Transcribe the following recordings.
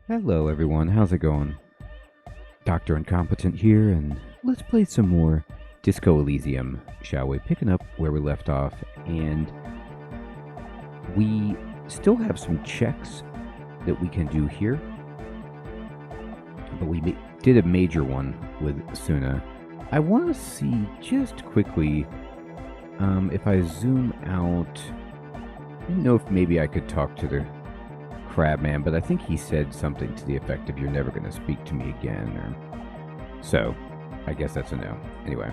Hello everyone, how's it going? Dr. Incompetent here, and let's play some more Disco Elysium, shall we? Picking up where we left off, and we still have some checks that we can do here, but we did a major one with Suna. I want to see just quickly if I zoom out. I didn't know if maybe I could talk to the Crabman, but I think he said something to the effect of "You're never going to speak to me again," or so. I guess that's a no. Anyway,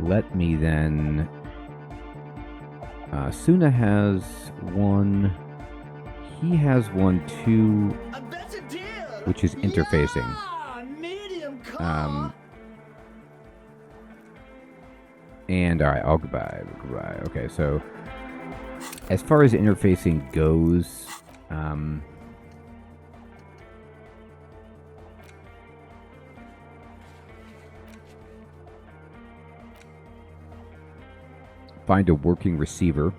let me then. Suna has one. He has one too, which is interfacing. And alright, I'll goodbye. Okay, so as far as interfacing goes, find a working receiver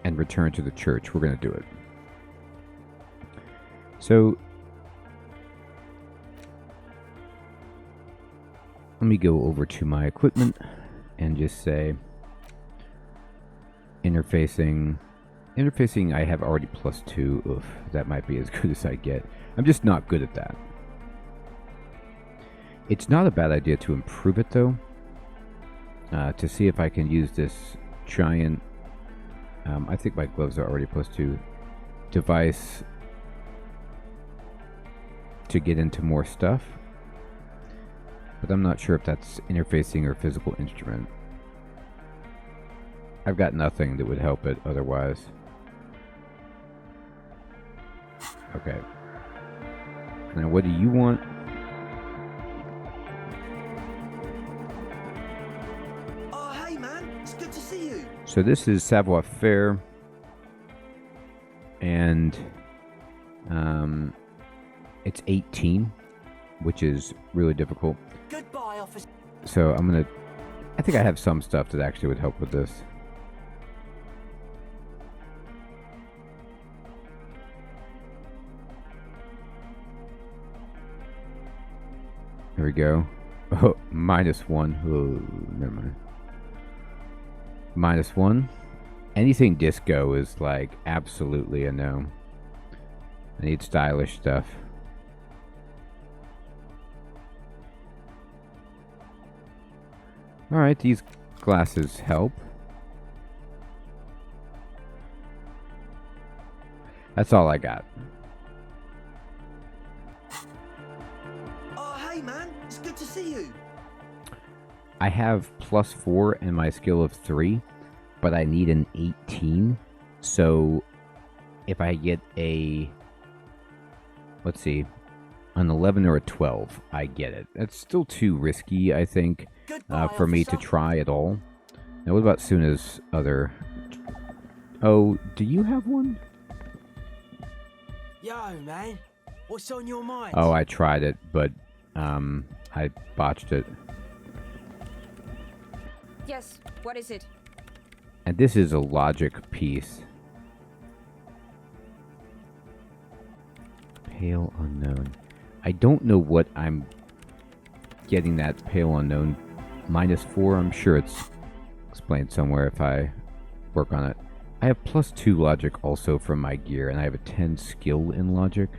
and return to the church. We're going to do it. So let me go over to my equipment and just say interfacing. Interfacing I have already +2. Oof, that might be as good as I get. I'm just not good at that. It's not a bad idea to improve it though. To see if I can use this giant, I think my gloves are already +2, device to get into more stuff. But I'm not sure if that's interfacing or physical instrument. I've got nothing that would help it otherwise. Okay. Now what do you want? Oh, hey man, it's good to see you. So this is savoir-faire. And it's 18, which is really difficult. Goodbye, officer. So I think I have some stuff that actually would help with this. Here we go. Oh, -1. Oh, never mind. -1. Anything disco is like absolutely a no. I need stylish stuff. Alright, these glasses help. That's all I got. Oh, hey man, it's good to see you. I have +4 and my skill of 3, but I need an 18. So if I get a, let's see, an 11 or a 12, I get it. That's still too risky, I think, for me to try at all. Now, what about Suna's other? Oh, do you have one? Yo, man, what's on your mind? Oh, I tried it, but I botched it. Yes, what is it? And this is a logic piece. Pale unknown. I don't know what I'm getting that pale unknown -4. I'm sure it's explained somewhere if I work on it. I have +2 logic also from my gear, and I have a 10 skill in logic.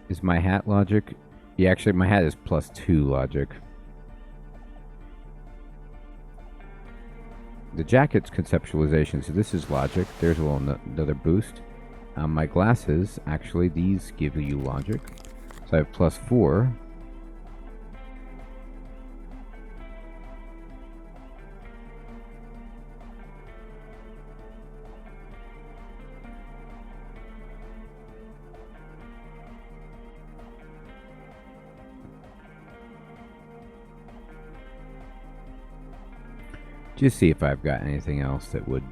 Is my hat logic? Yeah, actually my hat is +2 logic. The jacket's conceptualization, so this is logic. There's a little another boost. My glasses, actually, these give you logic. So I have +4. Just see if I've got anything else that would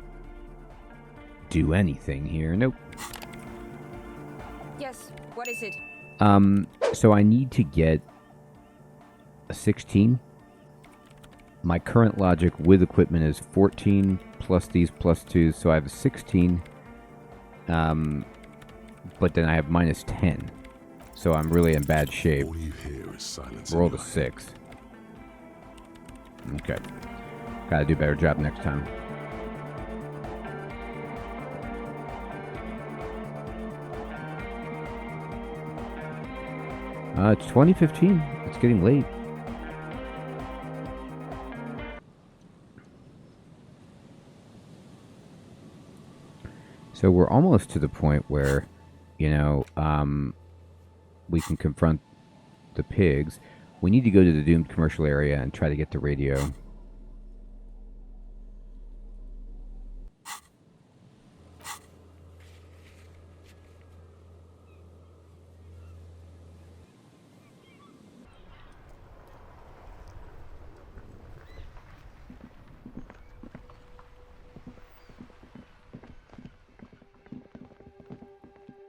do anything here. Nope. Yes, what is it? So I need to get a 16. My current logic with equipment is 14 plus these plus 2s, so I have a 16. But then I have minus 10. So I'm really in bad shape. All you hear is silence. Rolled a 6. Okay. Gotta do a better job next time. It's 2015. It's getting late. So we're almost to the point where, you know, we can confront the pigs. We need to go to the doomed commercial area and try to get the radio.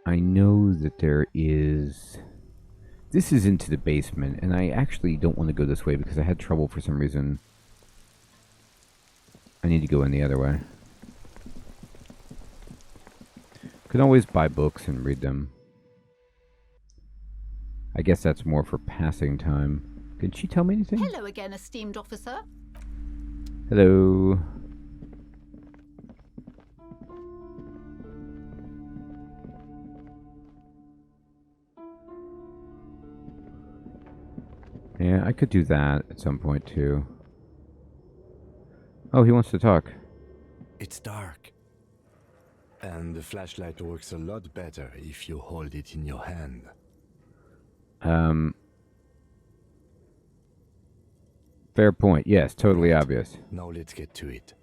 I know that there is... This is into the basement, and I actually don't want to go this way because I had trouble for some reason. I need to go in the other way. Could always buy books and read them. I guess that's more for passing time. Could she tell me anything? Hello again, esteemed officer. Hello. Yeah, I could do that at some point too. Oh, he wants to talk. It's dark. And the flashlight works a lot better if you hold it in your hand. Fair point. Yes, totally obvious. Now let's get to it.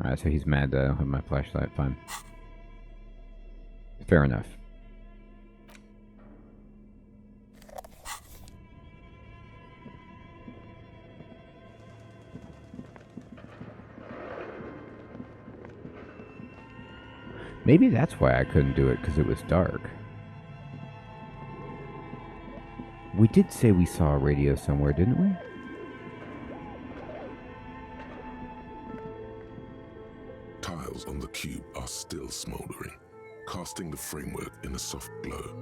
Alright, so he's mad that I don't have my flashlight. Fine. Fair enough. Maybe that's why I couldn't do it, because it was dark. We did say we saw a radio somewhere, didn't we? Tiles on the cube are still smoldering, casting the framework in a soft glow.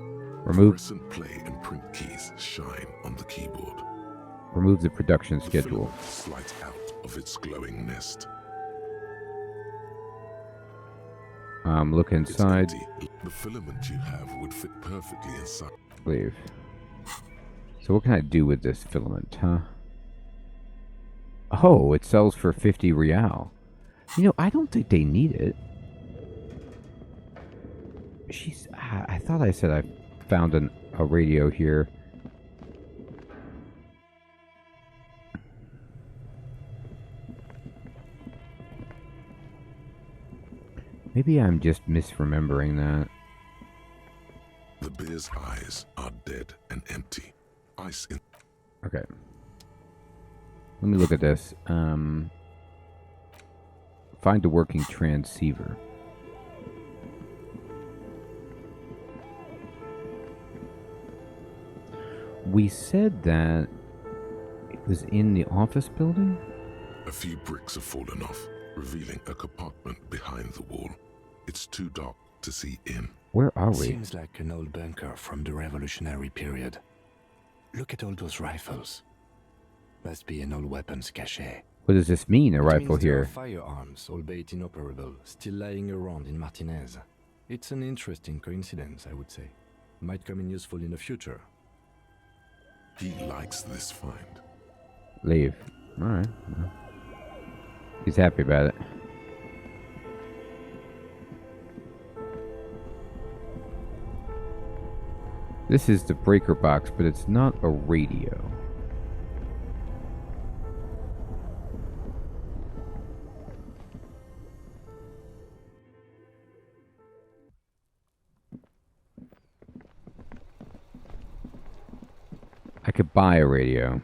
Remove Fluorescent play and print keys shine on the keyboard. remove the production The schedule. filament slides out of its glowing nest. Look It's inside. empty. The filament you have would fit perfectly inside. Leave. So what can I do with this filament, huh? Oh, it sells for 50 real. You know, I don't think they need it. I thought I said I found a radio here. Maybe I'm just misremembering that. The bear's eyes are dead and empty. Ice in. Okay. Let me look at this. Find a working transceiver. We said that it was in the office building? A few bricks have fallen off, revealing a compartment behind the wall. It's too dark to see in. Where are we? Seems like an old bunker from the Revolutionary period. Look at all those rifles. Must be an old weapons cache. What does this mean, a It rifle means there are here? firearms, albeit inoperable, still lying around in Martinez. It's an interesting coincidence, I would say. Might come in useful in the future. He likes this find. Leave. Alright. Well, he's happy about it. This is the breaker box, but it's not a radio. I could buy a radio.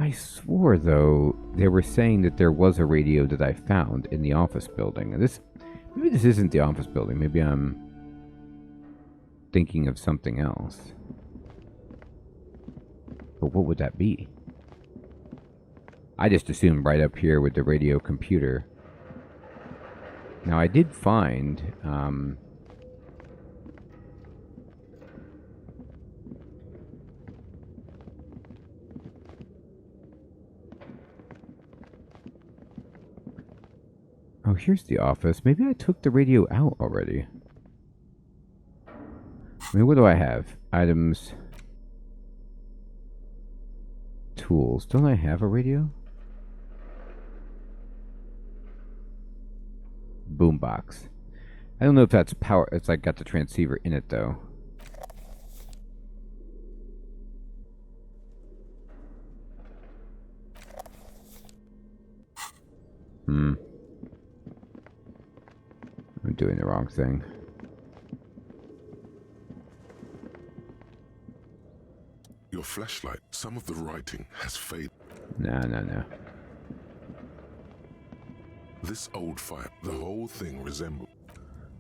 I swore, though, they were saying that there was a radio that I found in the office building. And maybe this isn't the office building. Maybe I'm thinking of something else. But what would that be? I just assumed right up here with the radio computer. Now, I did find... Oh, here's the office. Maybe I took the radio out already. I mean, what do I have? Items. Tools. Don't I have a radio? Boombox. I don't know if that's power. It's like got the transceiver in it, though. I'm doing the wrong thing. Your flashlight, some of the writing has faded. No. This old fire, the whole thing resembles.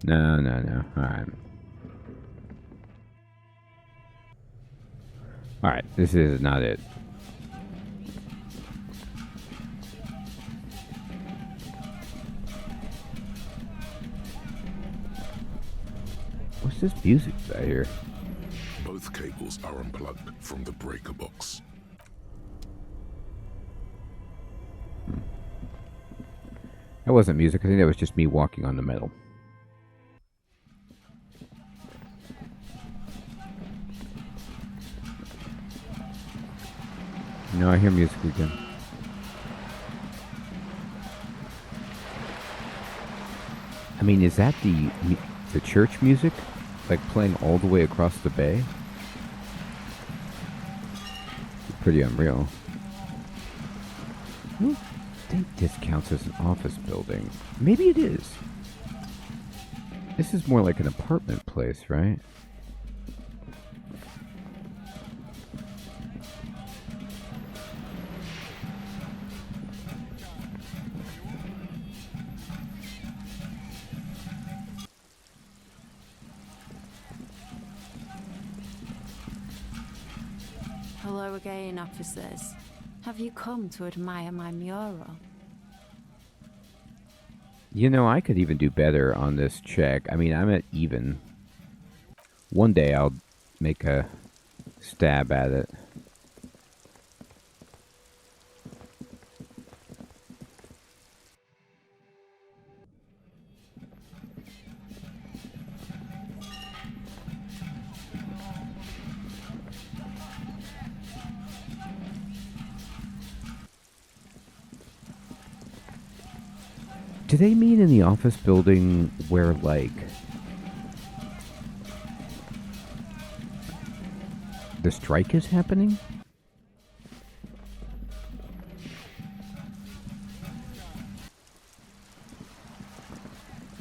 No. Alright. Alright, this is not it. What's this music I hear? Both cables are unplugged from the breaker box. That wasn't music. I think that was just me walking on the metal. No, I hear music again. I mean, is that the church music? Like playing all the way across the bay? It's pretty unreal. I don't think this counts as an office building. Maybe it is. This is more like an apartment place, right? Hello again, officers. Have you come to admire my mural? You know, I could even do better on this check. I mean, I'm at even. One day I'll make a stab at it. Do they mean in the office building where, like, the strike is happening?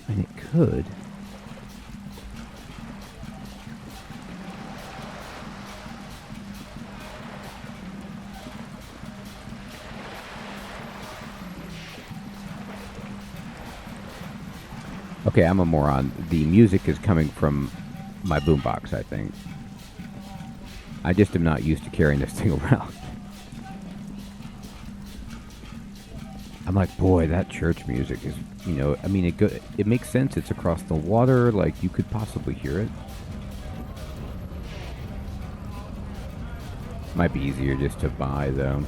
I mean, it could. Okay, I'm a moron. The music is coming from my boombox, I think. I just am not used to carrying this thing around. I'm like, boy, that church music is, you know, I mean, it makes sense. It's across the water. Like, you could possibly hear it. Might be easier just to buy, though.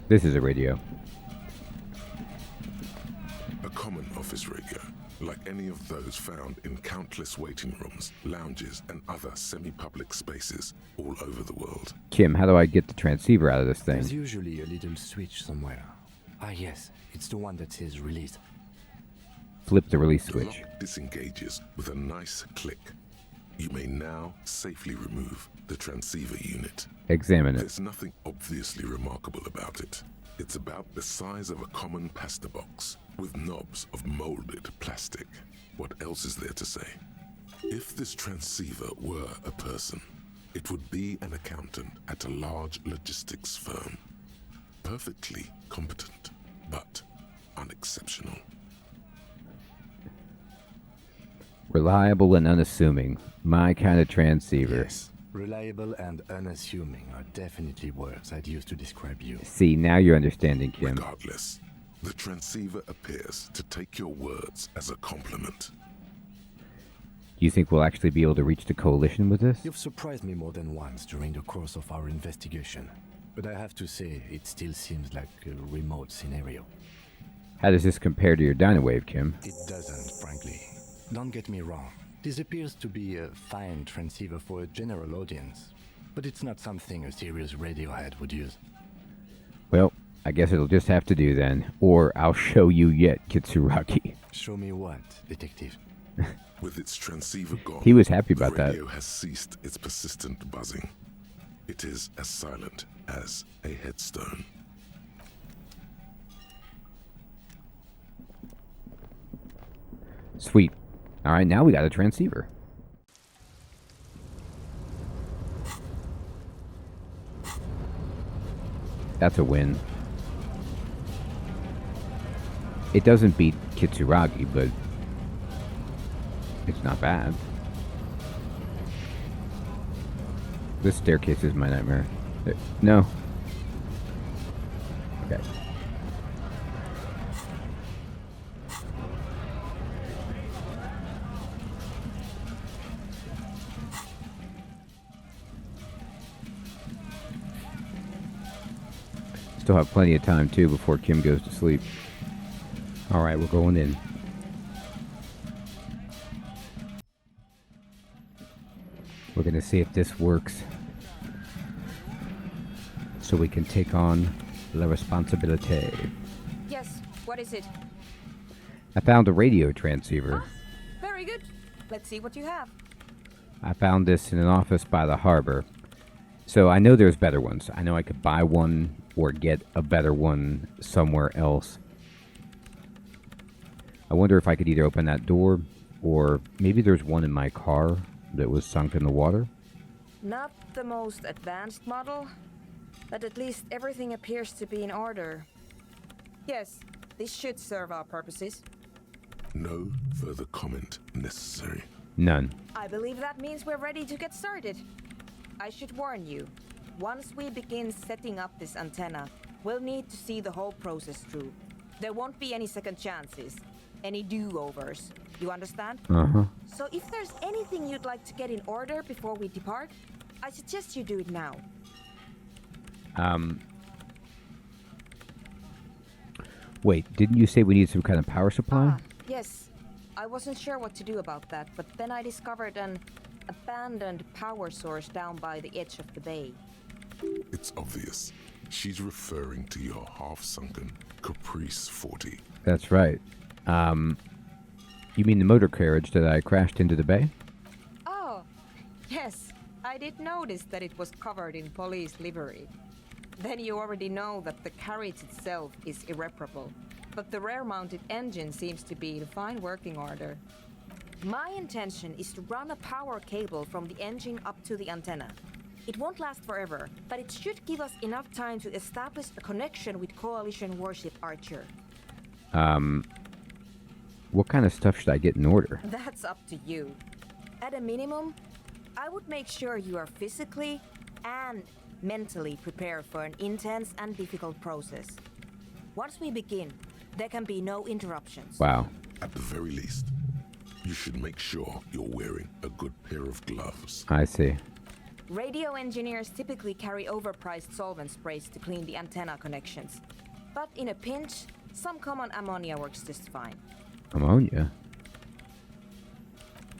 This is a radio. A common office radio, like any of those found in countless waiting rooms, lounges, and other semi-public spaces all over the world. Kim, how do I get the transceiver out of this thing? There's usually a little switch somewhere. Ah yes, it's the one that says release. Flip the release The switch. lock disengages with a nice click. You may now safely remove the transceiver unit. Examine it. There's nothing obviously remarkable about it. It's about the size of a common pasta box, with knobs of molded plastic. What else is there to say? If this transceiver were a person, it would be an accountant at a large logistics firm. Perfectly competent, but unexceptional. Reliable and unassuming. My kind of transceiver. Yes, reliable and unassuming are definitely words I'd use to describe you. See, now you're understanding, Kim. Regardless, the transceiver appears to take your words as a compliment. Do you think we'll actually be able to reach the coalition with this? You've surprised me more than once during the course of our investigation, but I have to say, it still seems like a remote scenario. How does this compare to your Dynawave, Kim? It doesn't, frankly. Don't get me wrong. This appears to be a fine transceiver for a general audience, but it's not something a serious radiohead would use. Well, I guess it'll just have to do then. Or I'll show you yet, Kitsuragi. Show me what, detective? With its transceiver gone, He was happy about the that. radio has ceased its persistent buzzing. It is as silent as a headstone. Sweet. Alright, now we got a transceiver. That's a win. It doesn't beat Kitsuragi, but it's not bad. This staircase is my nightmare. No. Okay. Still have plenty of time too before Kim goes to sleep. Alright, we're going in. We're gonna see if this works. So we can take on La Responsabilité. Yes, what is it? I found a radio transceiver. Very good. Let's see what you have. I found this in an office by the harbor. So I know there's better ones. I know I could buy one or get a better one somewhere else. I wonder if I could either open that door or maybe there's one in my car that was sunk in the water. Not the most advanced model, but at least everything appears to be in order. Yes, this should serve our purposes. No further comment necessary. None. I believe that means we're ready to get started. I should warn you, once we begin setting up this antenna, we'll need to see the whole process through. There won't be any second chances, any do-overs. You understand? Uh-huh. So if there's anything you'd like to get in order before we depart, I suggest you do it now. Wait, didn't you say we need some kind of power supply? Yes. I wasn't sure what to do about that, but then I discovered an abandoned power source down by the edge of the bay. It's obvious. She's referring to your half-sunken Caprice 40. That's right. You mean the motor carriage that I crashed into the bay? Oh, yes. I did notice that it was covered in police livery. Then you already know that the carriage itself is irreparable, but the rear-mounted engine seems to be in fine working order. My intention is to run a power cable from the engine up to the antenna. It won't last forever, but it should give us enough time to establish a connection with Coalition warship Archer. What kind of stuff should I get in order? That's up to you. At a minimum, I would make sure you are physically and mentally prepared for an intense and difficult process. Once we begin, there can be no interruptions. Wow. At the very least, you should make sure you're wearing a good pair of gloves. I see. Radio engineers typically carry overpriced solvent sprays to clean the antenna connections. But in a pinch, some common ammonia works just fine. Ammonia?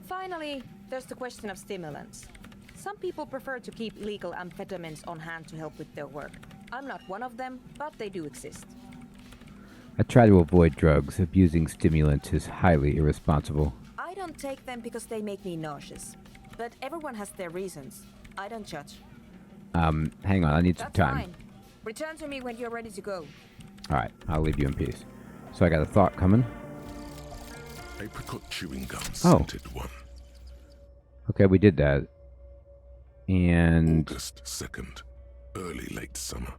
Finally, there's the question of stimulants. Some people prefer to keep legal amphetamines on hand to help with their work. I'm not one of them, but they do exist. I try to avoid drugs. Abusing stimulants is highly irresponsible. I don't take them because they make me nauseous. But everyone has their reasons. I don't judge. Hang on, I need some That's time. fine. Return to me when you're ready to go. Alright, I'll leave you in peace. So I got a thought coming. Apricot chewing gum, Oh. scented one. Okay, we did that. And... August 2nd, early late summer.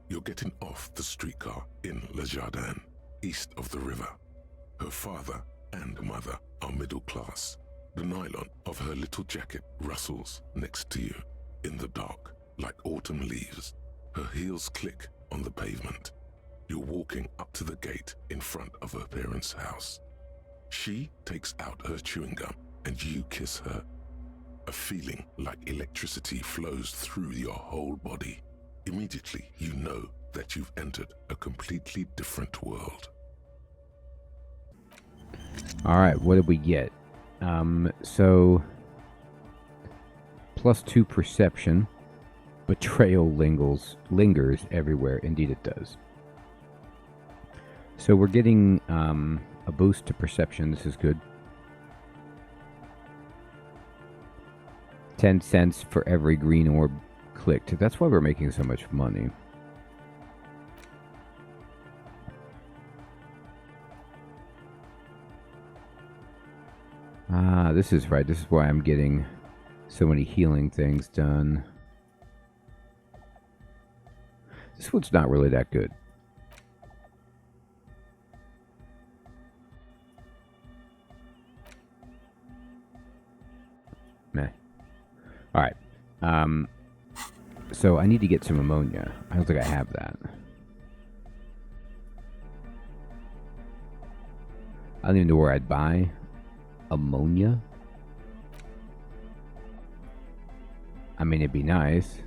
You're getting off the streetcar in Le Jardin, east of the river. Her father and mother are middle class. The nylon of her little jacket rustles next to you in the dark like autumn leaves. Her heels click on the pavement. You're walking up to the gate in front of her parents' house. She takes out her chewing gum and you kiss her. A feeling like electricity flows through your whole body. Immediately, you know that you've entered a completely different world. Alright, what did we get? So... +2 perception. Betrayal lingers everywhere. Indeed it does. So we're getting a boost to perception. This is good. 10 cents for every green orb clicked. That's why we're making so much money. Ah, this is right. This is why I'm getting so many healing things done. This one's not really that good. Meh. Alright. So I need to get some ammonia. I don't think I have that. I don't even know where I'd buy ammonia. I mean, it'd be nice.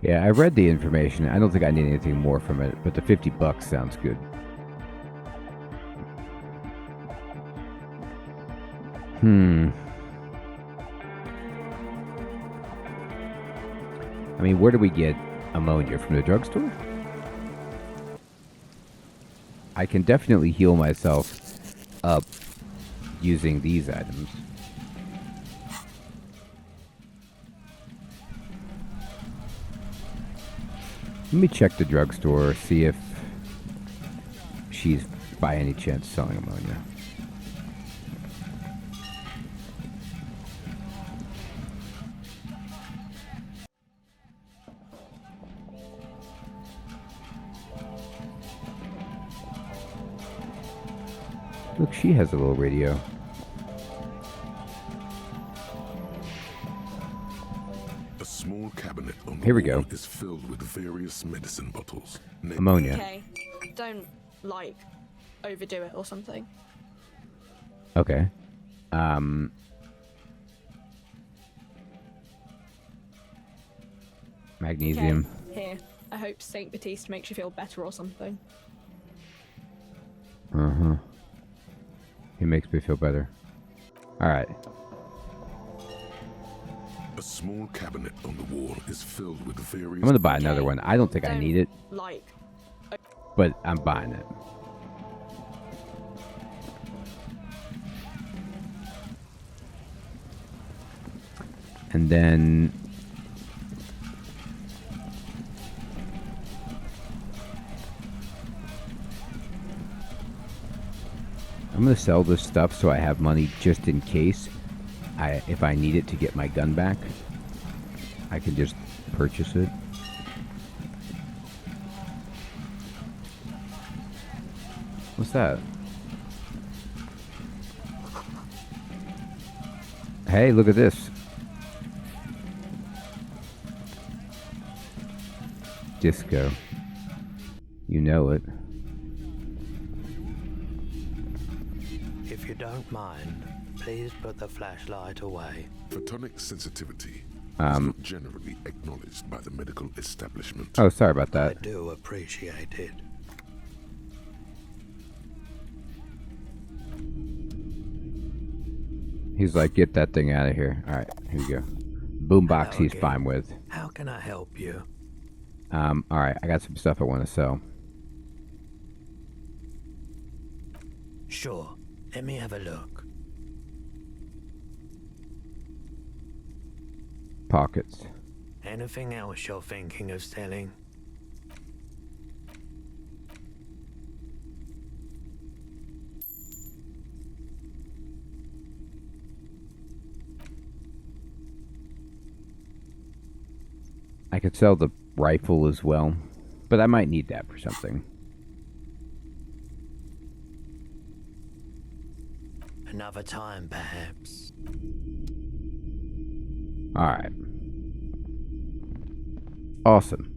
Yeah, I read the information. I don't think I need anything more from it, but the $50 sounds good. I mean, where do we get ammonia? From the drugstore? I can definitely heal myself up using these items. Let me check the drugstore, see if she's by any chance selling ammonia. Look, she has a little radio. A small cabinet on the Here we wall go. is filled with various medicine bottles. Ammonia. Okay, don't, like, overdo it or something. Okay. Magnesium. Okay, here. I hope Saint Baptiste makes you feel better or something. Uh-huh. It makes me feel better. Alright. A small cabinet on the wall is filled with various... I'm gonna buy another one. I don't think I need it, Like, but I'm buying it. And then... I'm gonna sell this stuff so I have money just in case. If I need it to get my gun back, I can just purchase it. What's that? Hey, look at this. Disco. You know it. If you don't mind, please put the flashlight away. Photonic sensitivity is not generally acknowledged by the medical establishment. Oh, sorry about I that. do appreciate it. He's like, get that thing out of here. Alright, here we go. Boombox Hello he's again. fine with. How can I help you? Alright, I got some stuff I want to sell. Sure. Let me have a look. Pockets. Anything else you're thinking of selling? I could sell the rifle as well, but I might need that for something. Another time, perhaps. Alright. Awesome.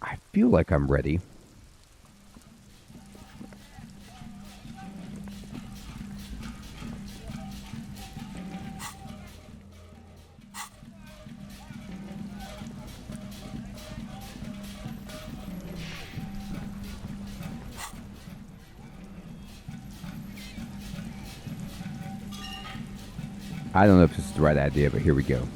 I feel like I'm ready. I don't know if this is the right idea, but here we go.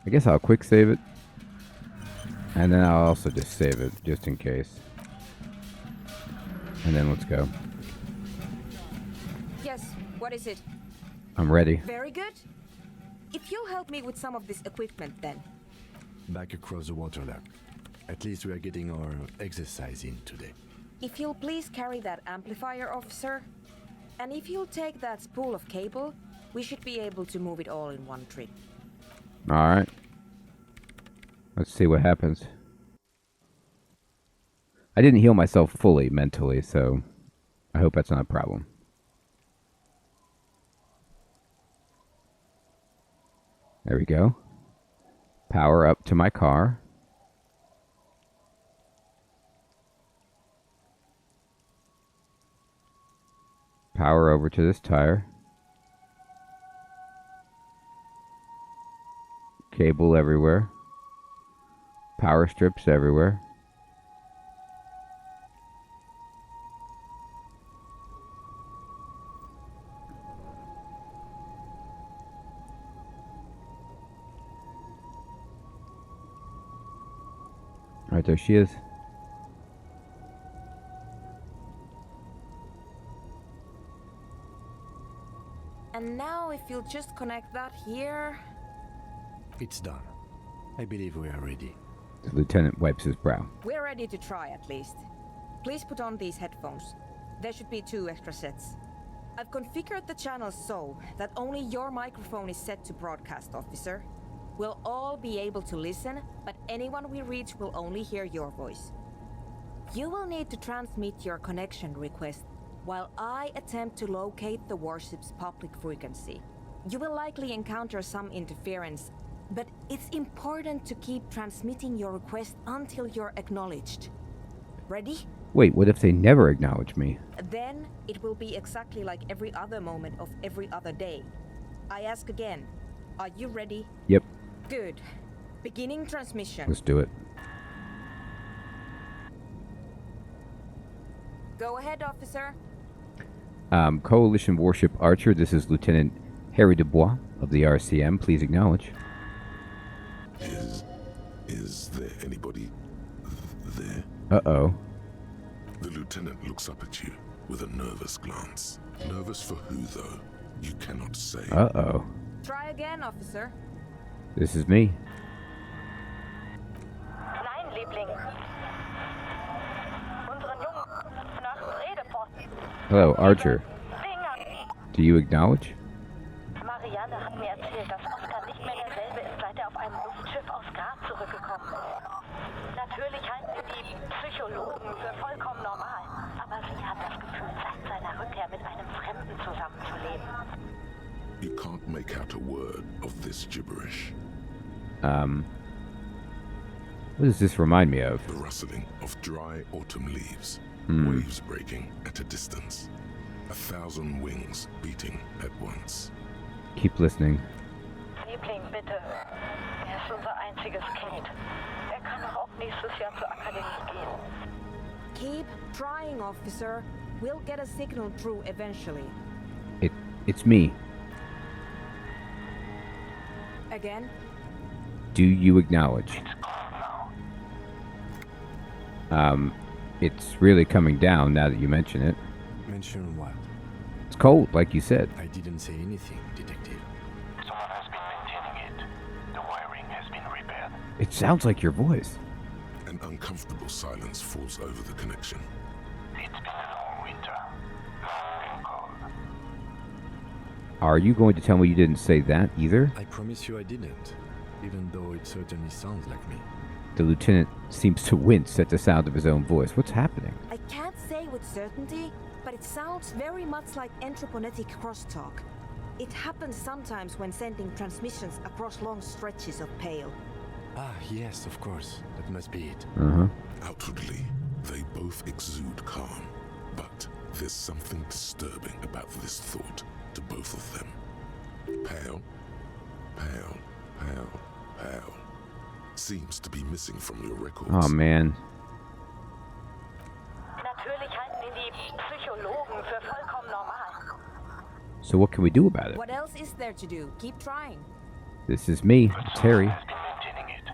I guess I'll quick save it. And then I'll also just save it, just in case. And then let's go. Yes, what is it? I'm ready. Very good. If you'll help me with some of this equipment then. Back across the water lap. At least we are getting our exercise in today. If you'll please carry that amplifier, officer. And if you'll take that spool of cable, we should be able to move it all in one trip. Alright. Let's see what happens. I didn't heal myself fully mentally, so I hope that's not a problem. There we go. Power up to my car. Power over to this tire. Cable everywhere. Power strips everywhere. Right there she is. And now if you'll just connect that here... It's done. I believe we are ready. The lieutenant wipes his brow. We're ready to try at least. Please put on these headphones. There should be 2 extra sets. I've configured the channels so that only your microphone is set to broadcast, officer. We'll all be able to listen, but anyone we reach will only hear your voice. You will need to transmit your connection request while I attempt to locate the warship's public frequency. You will likely encounter some interference, but it's important to keep transmitting your request until you're acknowledged. Ready? Wait, what if they never acknowledge me? Then it will be exactly like every other moment of every other day. I ask again, are you ready? Yep. Good. Beginning transmission. Let's do it. Go ahead, officer. Coalition Warship Archer, this is Lieutenant Harry Dubois of the RCM. Please acknowledge. Is there anybody there? Uh-oh. The lieutenant looks up at you with a nervous glance. Nervous for who, though? You cannot say. Uh-oh. Try again, officer. This is me. Nein, Liebling. Unseren Jungen nach Redeposten. Hello, Archer. Finger. Do you acknowledge? Marianne hat mir erzählt, dass Oskar nicht mehr derselbe ist, seit auf einem Luftschiff aus Grad zurückgekommen ist. Natürlich halten wir die Psychologen für vollkommen normal, aber sie hat das Gefühl, seit seiner Rückkehr mit einem Fremden zusammenzuleben. You can't make out a word of this gibberish. What does this remind me of? The rustling of dry autumn leaves, Hmm. waves breaking at a distance, 1,000 wings beating at once. Keep listening. Liebling, bitte. Er ist unser einziges Kind. Er kann doch auch nächstes Jahr zur Akademie gehen. Keep trying, officer. We'll get a signal through eventually. It's me. Again? Do you acknowledge? It's really coming down now that you mention it. Mention what? It's cold, like you said. I didn't say anything, detective. Someone has been maintaining it. The wiring has been repaired. It sounds like your voice. An uncomfortable silence falls over the connection. It's been a long winter. Long and cold. Are you going to tell me you didn't say that either? I promise you I didn't, even though it certainly sounds like me. The lieutenant seems to wince at the sound of his own voice. What's happening? I can't say with certainty, but it sounds very much like entroponetic crosstalk. It happens sometimes when sending transmissions across long stretches of pale. Ah, yes, of course. That must be it. Outwardly, they both exude calm, but there's something disturbing about this thought to both of them. Pale, pale, pale, pale. Seems to be missing from your records. Oh, man. Natürlich halten ihn die Psychologen für vollkommen normal. So what can we do about it? What else is there to do? Keep trying. This is me, Terry. Has been maintaining it.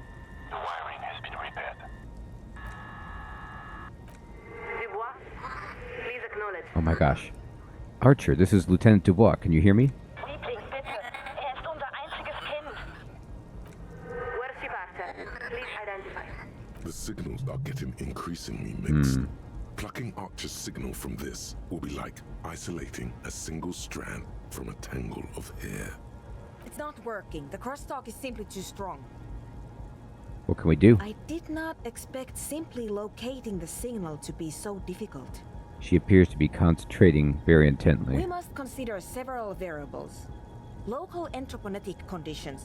The wiring has been repaired. Dubois, please acknowledge. Oh my gosh. Archer, this is Lieutenant Dubois. Can you hear me? Liebling, bitte. Ist unser einziges Kind. Where's die Warte? Please identify. The signals are getting increasingly mixed. Plucking Archer's signal from this will be like isolating a single strand from a tangle of hair. It's not working. The crosstalk is simply too strong. What can we do? I did not expect simply locating the signal to be so difficult. She appears to be concentrating very We intently. must consider several variables. Local entroponetic conditions,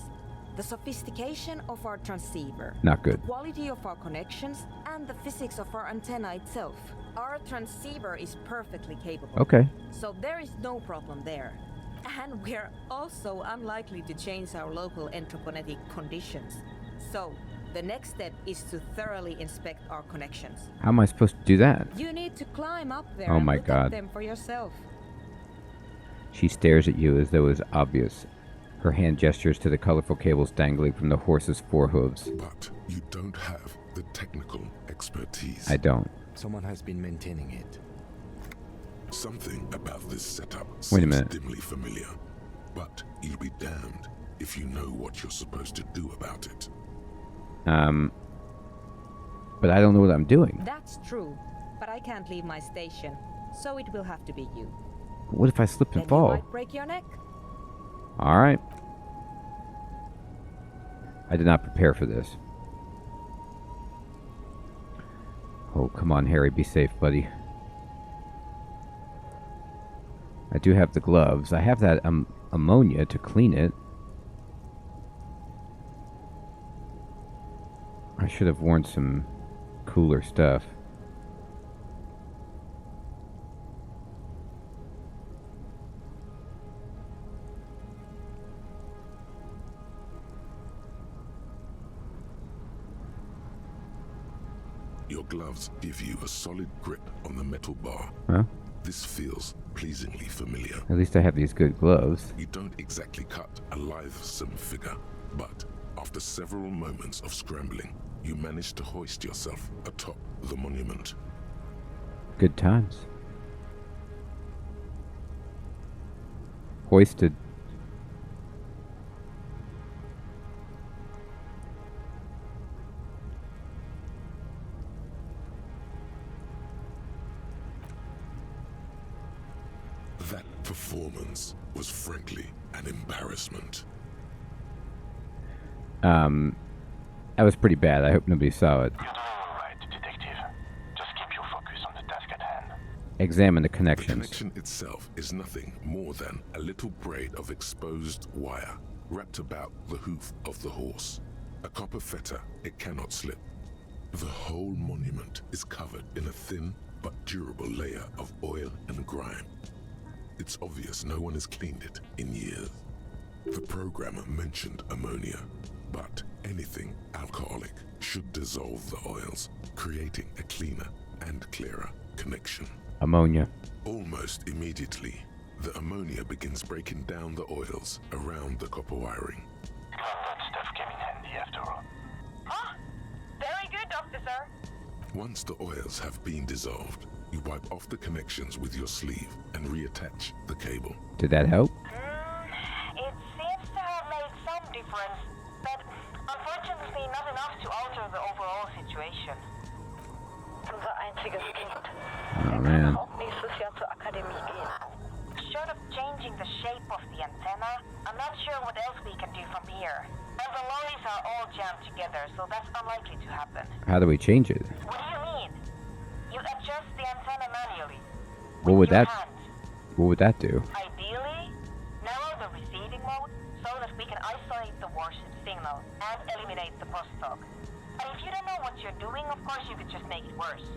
the sophistication of our transceiver, Not good. the quality of our connections, and the physics of our antenna itself. Our transceiver is perfectly capable. Okay. So there is no problem there. And we're also unlikely to change our local entroponetic conditions. So, the next step is to thoroughly inspect our connections. How am I supposed to do that? You need to climb up there Oh and my look God. at them for yourself. She stares at you as though it was obvious. Her hand gestures to the colorful cables dangling from the horse's forehooves. But you don't have the technical expertise. I don't. Someone has been maintaining it. Something about this setup Wait a seems minute. dimly familiar. But you'll be damned if you know what you're supposed to do about it. But I don't know what I'm doing. That's true, but I can't leave my station, so it will have to be you. What if I slip and Then you fall? might break your neck. All right. I did not prepare for this. Oh, come on, Harry. Be safe, buddy. I do have the gloves. I have that ammonia to clean it. I should have worn some cooler stuff. Your gloves give you a solid grip on the metal bar. Huh? This feels pleasingly familiar. At least I have these good gloves. You don't exactly cut a lithesome figure, but after several moments of scrambling, you manage to hoist yourself atop the monument. Good times. Hoisted. That performance was frankly an embarrassment. That was pretty bad. I hope nobody saw it. You're doing all right, detective. Just keep your focus on the task at hand. Examine the The connections. connection itself is nothing more than a little braid of exposed wire wrapped about the hoof of the horse. A copper fetter, it cannot slip. The whole monument is covered in a thin but durable layer of oil and grime. It's obvious no one has cleaned it in years. The programmer mentioned ammonia, but anything alcoholic should dissolve the oils, creating a cleaner and clearer connection. Ammonia. Almost immediately, the ammonia begins breaking down the oils around the copper wiring. Glad Once the oils have been dissolved, you wipe off the connections with your sleeve and reattach the cable. Did that help? It seems to have made some difference, but unfortunately not enough to alter the overall situation. Unser einziges Kind. Oh man. Auch nächstes Jahr zur Akademie gehen. Short of changing the shape of the antenna, I'm not sure what else we can do from here. And the lorries are all jammed together, so that's unlikely to happen. How do we change it? What do you mean? You adjust the antenna manually. What would with your that? hand. What would that do? Ideally, narrow the receiving mode so that we can isolate the warship signal and eliminate the crosstalk. And if you don't know what you're doing, of course you could just make it worse.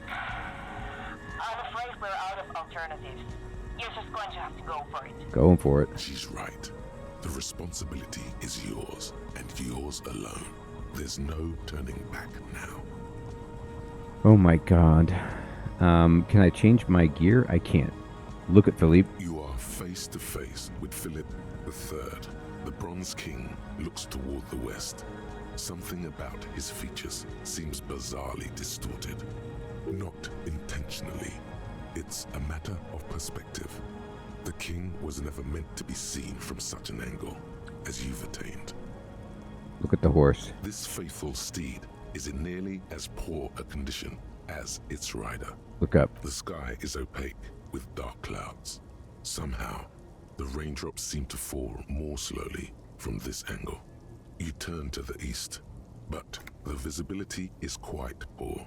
I'm afraid we're out of alternatives. You're just going to have to go for it. Going for it. She's right. The responsibility is yours, and yours alone. There's no turning back now. Oh my god. Can I change my gear? I can't. Look at Philippe. You are face to face with Philip III. The Bronze King looks toward the west. Something about his features seems bizarrely distorted. Not intentionally. It's a matter of perspective. The king was never meant to be seen from such an angle as you've attained. Look at the horse. This faithful steed is in nearly as poor a condition as its rider. Look up. The sky is opaque with dark clouds. Somehow, the raindrops seem to fall more slowly from this angle. You turn to the east, but the visibility is quite poor.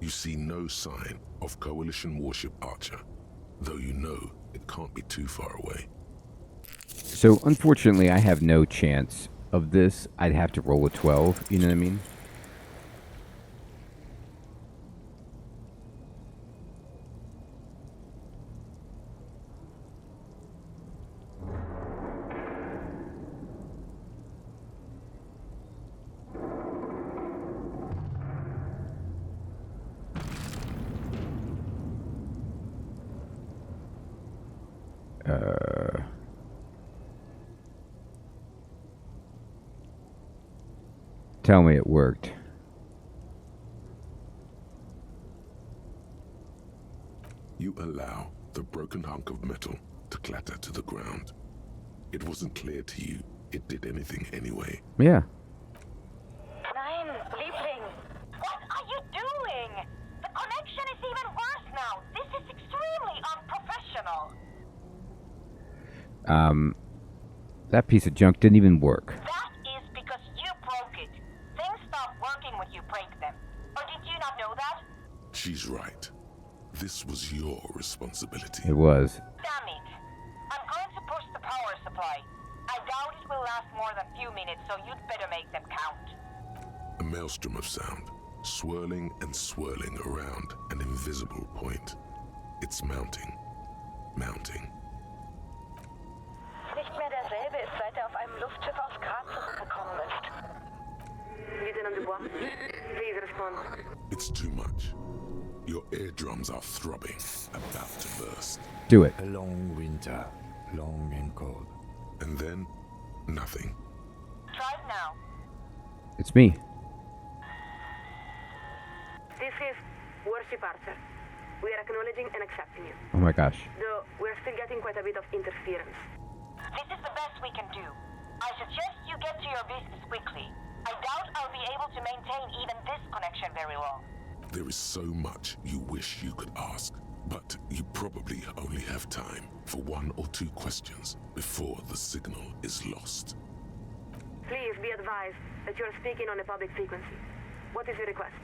You see no sign of Coalition warship Archer, though you know it can't be too far away. So, unfortunately, I have no chance of this. I'd have to roll a 12, you know what I mean? Tell me it worked. You allow the broken hunk of metal to clatter to the ground. It wasn't clear to you it did anything anyway. Yeah. Nein, Liebling! What are you doing? The connection is even worse now. This is extremely unprofessional. That piece of junk didn't even work. That is because you broke it. Things stop working when you break them. Or did you not know that? She's right. This was your responsibility. It was. Damn it. I'm going to push the power supply. I doubt it will last more than a few minutes, so you'd better make them count. A maelstrom of sound, swirling and swirling around an invisible point. It's mounting. Mounting. Nicht mehr derselbe ist, seit auf einem Luftschiff aus Graz zurückgekommen ist. Lieutenant Dubois, please respond. It's too much. Your eardrums are throbbing, about to burst. Do it. A long winter, long and cold. And then, nothing. Try it now. It's me. This is Warship Archer. We are acknowledging and accepting you. Oh my gosh. Though we're still getting quite a bit of interference. This is the best we can do. I suggest you get to your business quickly. I doubt I'll be able to maintain even this connection very long. There is so much you wish you could ask, but you probably only have time for 1 or 2 questions before the signal is lost. Please be advised that you're speaking on a public frequency. What is your request?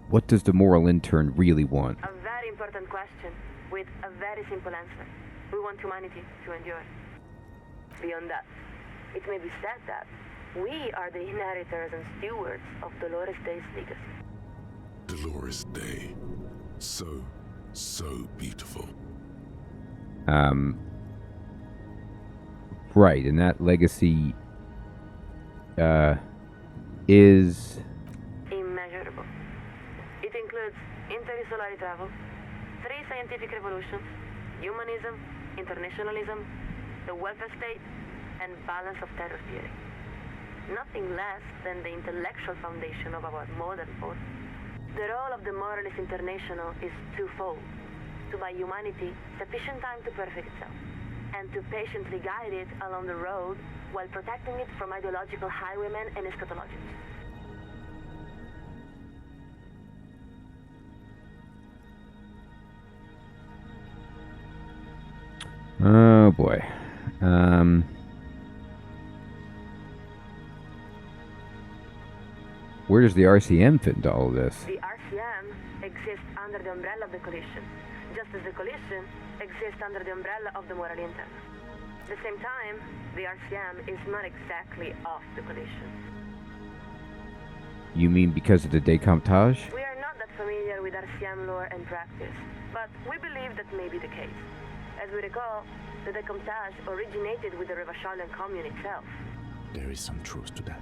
What does the moral intern really want? A very important question with a very simple answer. We want humanity to endure. Beyond that, it may be said that we are the inheritors and stewards of Dolores Day's legacy. Dolores Day. So beautiful. Right, and that legacy, is... immeasurable. It includes interstellar travel, 3 scientific revolutions, humanism, internationalism, the welfare state, and balance of terror theory. Nothing less than the intellectual foundation of our modern force. The role of the Moralist International is twofold: to buy humanity sufficient time to perfect itself, and to patiently guide it along the road while protecting it from ideological highwaymen and eschatologists. Oh boy. Where does the RCM fit into all of this? The RCM exists under the umbrella of the coalition, just as the coalition exists under the umbrella of the Moral Inter. At the same time, the RCM is not exactly of the coalition. You mean because of the décomptage? We are not that familiar with RCM lore and practice, but we believe that may be the case. As we recall, the décomptage originated with the Revacholian commune itself. There is some truth to that.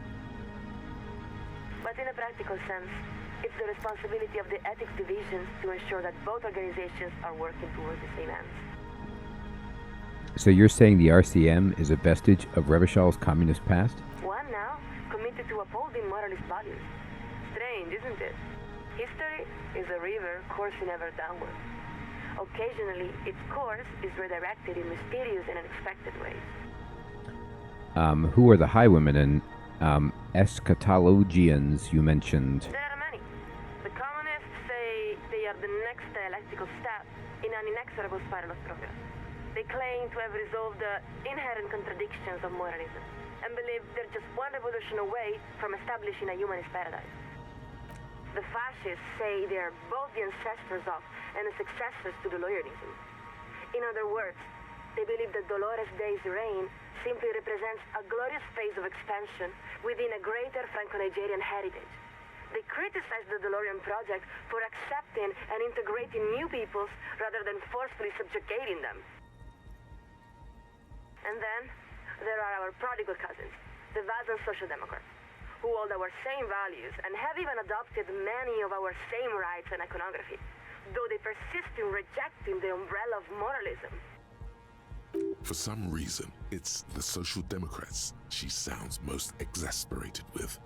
But in a practical sense, it's the responsibility of the ethics divisions to ensure that both organizations are working towards the same ends. So you're saying the RCM is a vestige of Revachol's communist past? One now, committed to upholding moralist values. Strange, isn't it? History is a river coursing ever downward. Occasionally, its course is redirected in mysterious and unexpected ways. Who are the highwaymen and eschatologians you mentioned? There are many. The communists say they are the next dialectical step in an inexorable spiral of progress. They claim to have resolved the inherent contradictions of moralism and believe they're just one revolution away from establishing a humanist paradise. The fascists say they are both the ancestors of and the successors to Doloreanism. In other words, they believe that Dolores Day's reign simply represents a glorious phase of expansion within a greater Franco-Nigerian heritage. They criticize the DeLorean project for accepting and integrating new peoples rather than forcefully subjugating them. And then, there are our prodigal cousins, the Vazan Social Democrats, who hold our same values and have even adopted many of our same rights and iconography, though they persist in rejecting the umbrella of moralism. For some reason, it's the Social Democrats she sounds most exasperated with.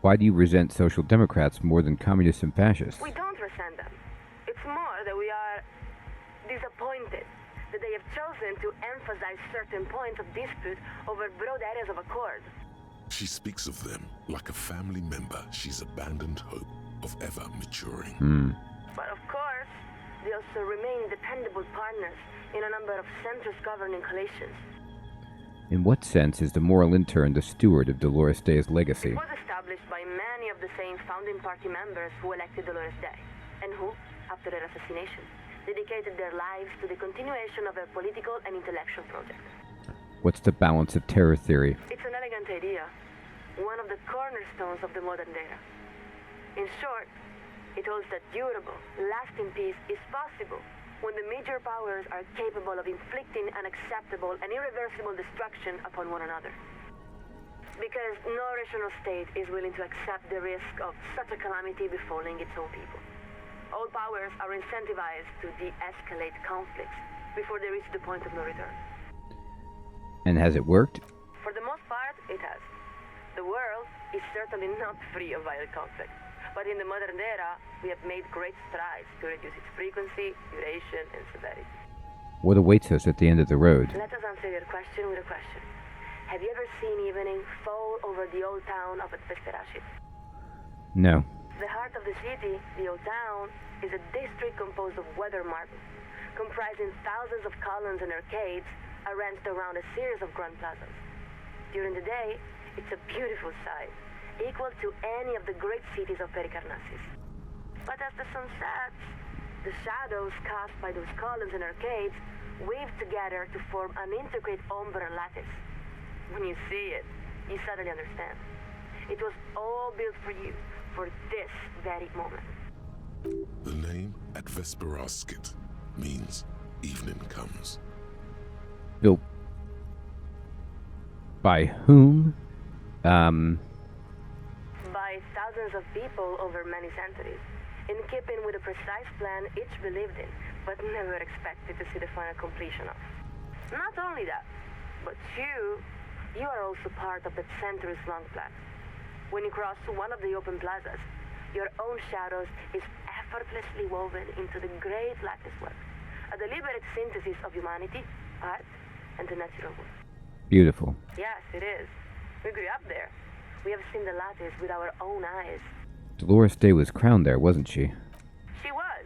Why do you resent Social Democrats more than communists and fascists? We don't resent them. It's more that we are disappointed that they have chosen to emphasize certain points of dispute over broad areas of accord. She speaks of them like a family member she's abandoned hope of ever maturing. But of course, they also remain dependable partners in a number of centrist governing coalitions. In what sense is the moral intern the steward of Dolores Day's legacy? It was established by many of the same founding party members who elected Dolores Day, and who, after her assassination, dedicated their lives to the continuation of their political and intellectual project. What's the balance of terror theory? It's an elegant idea, one of the cornerstones of the modern era. In short, it holds that durable, lasting peace is possible when the major powers are capable of inflicting unacceptable and irreversible destruction upon one another. Because no rational state is willing to accept the risk of such a calamity befalling its own people. All powers are incentivized to de-escalate conflicts before they reach the point of no return. And has it worked? For the most part, it has. The world is certainly not free of violent conflict. But in the modern era, we have made great strides to reduce its frequency, duration, and severity. What awaits us at the end of the road? Let us answer your question with a question. Have you ever seen evening fall over the old town of Vesperashit? No. The heart of the city, the old town, is a district composed of weather marble, comprising thousands of columns and arcades arranged around a series of grand plazas. During the day, it's a beautiful sight, equal to any of the great cities of Pericarnassus. But as the sun sets, the shadows cast by those columns and arcades weave together to form an intricate ombre lattice. When you see it, you suddenly understand. It was all built for you, for this very moment. The name at Vesperashit means evening comes. Built by whom? By thousands of people over many centuries. in keeping with the precise plan each believed in, but never expected to see the final completion of. Not only that, but you are also part of the Century's long plan. When you cross one of the open plazas, your own shadows is effortlessly woven into the great lattice work, a deliberate synthesis of humanity, art, and the natural world. Beautiful. Yes, it is. We grew up there. We have seen the lattice with our own eyes. Dolores Day was crowned there, wasn't she? She was.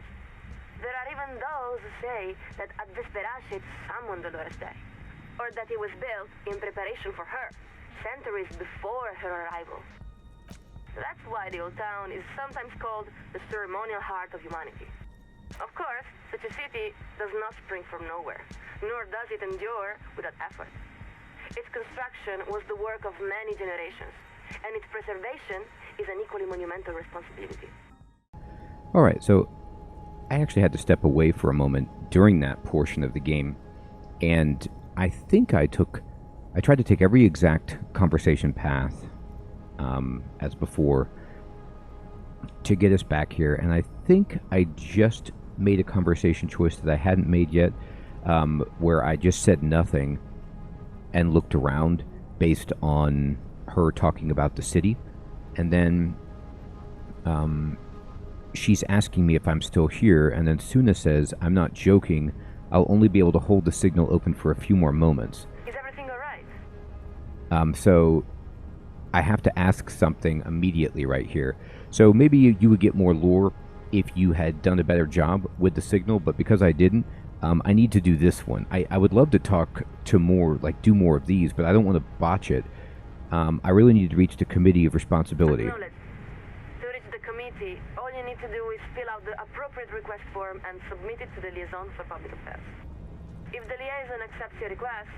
There are even those who say that at Vesperace it summoned Dolores Day, or that it was built in preparation for her, centuries before her arrival. That's why the old town is sometimes called the ceremonial heart of humanity. Of course, such a city does not spring from nowhere, nor does it endure without effort. Its construction was the work of many generations, and its preservation is an equally monumental responsibility. Alright, so I actually had to step away for a moment during that portion of the game, and I think I tried to take every exact conversation path, as before, to get us back here, and I think I just made a conversation choice that I hadn't made yet, where I just said nothing and looked around based on her talking about the city, and then she's asking me if I'm still here, and then Suna says, "I'm not joking, I'll only be able to hold the signal open for a few more moments." Is everything alright? So I have to ask something immediately right here. So maybe you would get more lore if you had done a better job with the signal, but because I didn't, I need to do this one. I would love to talk to more, like do more of these, but I don't want to botch it. I really need to reach the committee of responsibility. To reach the committee, all you need to do is fill out the appropriate request form and submit it to the liaison for public affairs. If the liaison accepts your request,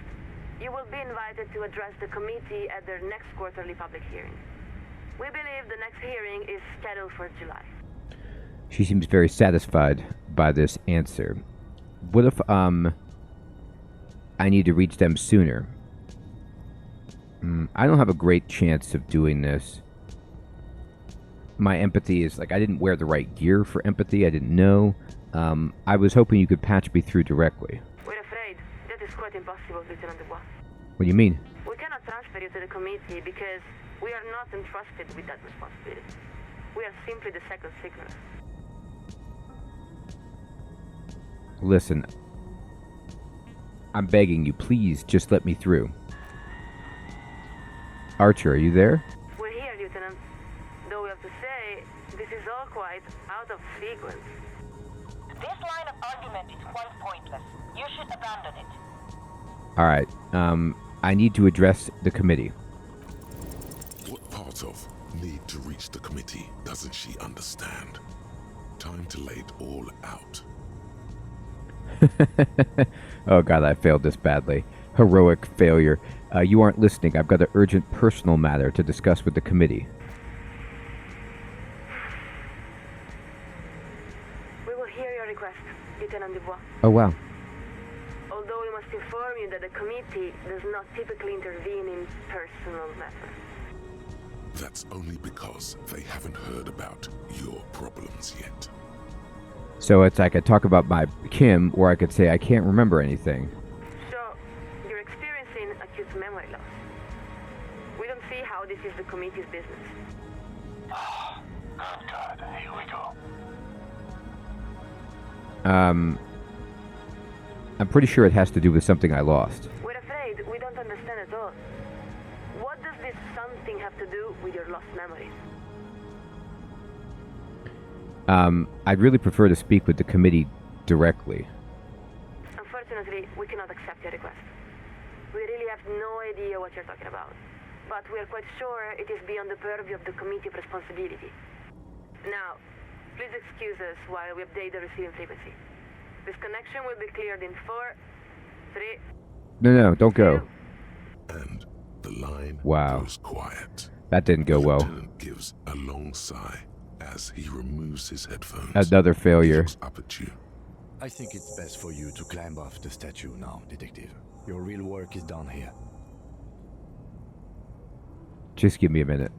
you will be invited to address the committee at their next quarterly public hearing. We believe the next hearing is scheduled for July. She seems very satisfied by this answer. What if I need to reach them sooner? I don't have a great chance of doing this. My empathy is like, I didn't wear the right gear for empathy. I didn't know. I was hoping you could patch me through directly. We're afraid that is quite impossible, Lieutenant Dubois. What do you mean? We cannot transfer you to the committee because we are not entrusted with that responsibility. We are simply the second signal. Listen, I'm begging you, please just let me through. Archer, are you there? We're here, Lieutenant. Though we have to say, this is all quite out of sequence. This line of argument is quite pointless. You should abandon it. Alright, I need to address the committee. What part of need to reach the committee doesn't she understand? Time to lay it all out. Oh god, I failed this badly. Heroic failure. You aren't listening. I've got an urgent personal matter to discuss with the committee. We will hear your request, Lieutenant Dubois. Oh wow. Although we must inform you that the committee does not typically intervene in personal matters. That's only because they haven't heard about your problems yet. So it's like I talk about my Kim, or I could say I can't remember anything. So, you're experiencing acute memory loss. We don't see how this is the committee's business. Oh, good God, here we go. I'm pretty sure it has to do with something I lost. We're afraid we don't understand at all. What does this something have to do with your lost memories? I'd really prefer to speak with the committee directly. Unfortunately, we cannot accept your request. We really have no idea what you're talking about. But we are quite sure it is beyond the purview of the committee of responsibility. Now, please excuse us while we update the receiving frequency. This connection will be cleared in 4, 3... No, don't go. And the line goes quiet. That didn't go well. The lieutenant gives a long sigh as he removes his headphones. Another failure. Looks up at you. I think it's best for you to climb off the statue now, Detective. Your real work is done here. Just give me a minute.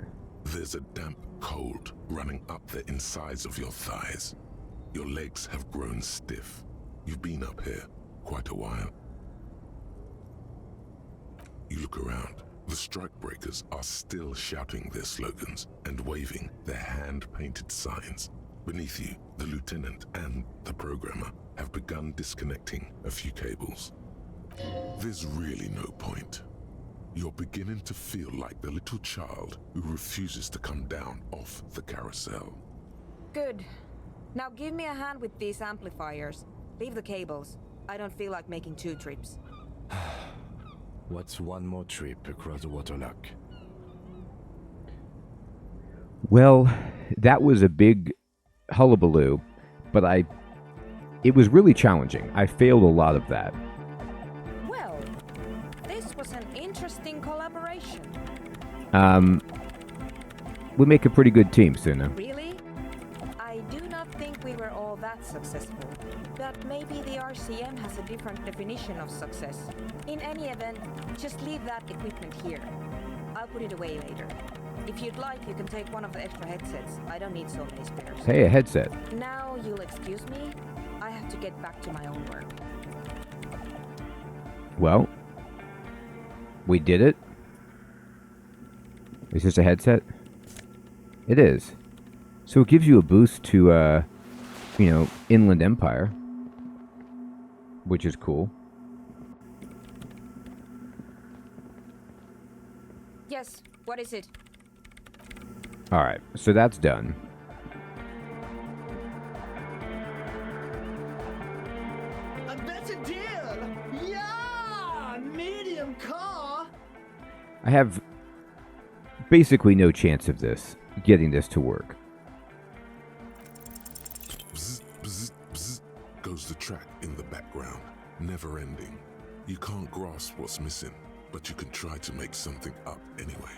There's a damp cold running up the insides of your thighs. Your legs have grown stiff. You've been up here quite a while. You look around. The strikebreakers are still shouting their slogans and waving their hand-painted signs. Beneath you, the lieutenant and the programmer have begun disconnecting a few cables. There's really no point. You're beginning to feel like the little child who refuses to come down off the carousel. Good. Now give me a hand with these amplifiers. Leave the cables. I don't feel like making 2 trips. What's one more trip across the waterlock? Well, that was a big hullabaloo, but it was really challenging. I failed a lot of that. Well, this was an interesting collaboration. We make a pretty good team, Suna. Really? I do not think we were all that successful. But maybe the RCM has a different definition of success. In any event, just leave that equipment here. I'll put it away later. If you'd like, you can take one of the extra headsets. I don't need so many spares. Hey, a headset. Now you'll excuse me. I have to get back to my own work. Well, we did it. Is this a headset? It is. So it gives you a boost to, Inland Empire, which is cool. Yes, what is it? Alright, so that's done. A better deal! Yeah! Medium car! I have basically no chance of getting this to work. Bzz, bzz, bzz, goes the track in the background, never ending. You can't grasp what's missing, but you can try to make something up anyway.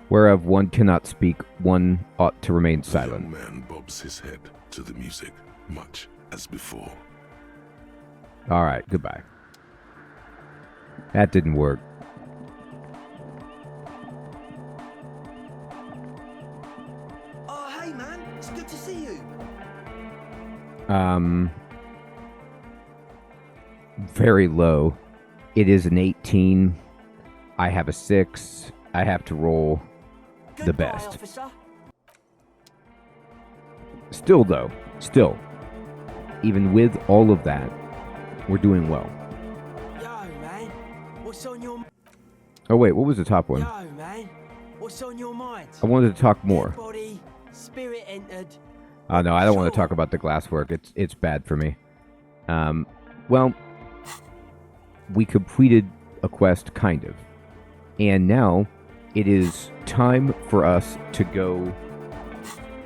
Whereof one cannot speak, one ought to remain silent. The young man bobs his head to the music, much as before. Alright, goodbye. That didn't work. Oh, hey, man. It's good to see you. Very low. It is an 18. I have a 6. I have to roll the best. Officer. Still, even with all of that, we're doing well. Yo, man. What's on your... Oh, wait, what was the top one? Yo, man. What's on your mind? I wanted to talk more. Body, spirit entered. Oh, no, I don't want to talk about the glasswork. It's bad for me. Well, we completed a quest, kind of. And now it is time for us to go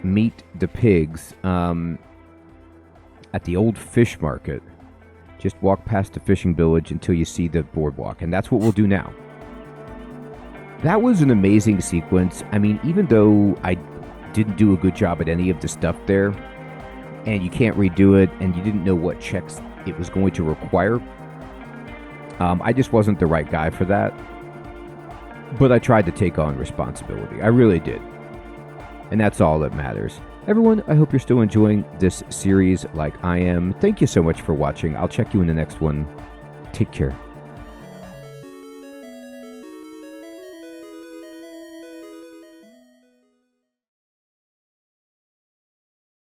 meet the pigs at the old fish market. Just walk past the fishing village until you see the boardwalk, and that's what we'll do now. That was an amazing sequence. I mean, even though I didn't do a good job at any of the stuff there, and you can't redo it, and you didn't know what checks it was going to require, I just wasn't the right guy for that. But I tried to take on responsibility. I really did. And that's all that matters. Everyone, I hope you're still enjoying this series like I am. Thank you so much for watching. I'll check you in the next one. Take care.